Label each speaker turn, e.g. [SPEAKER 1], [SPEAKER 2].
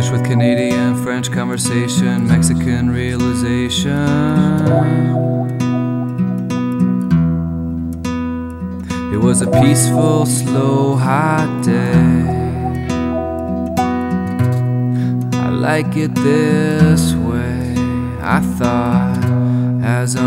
[SPEAKER 1] English with Canadian, French conversation, Mexican realization. It was a peaceful, slow, hot day. I like it this way, I thought, as a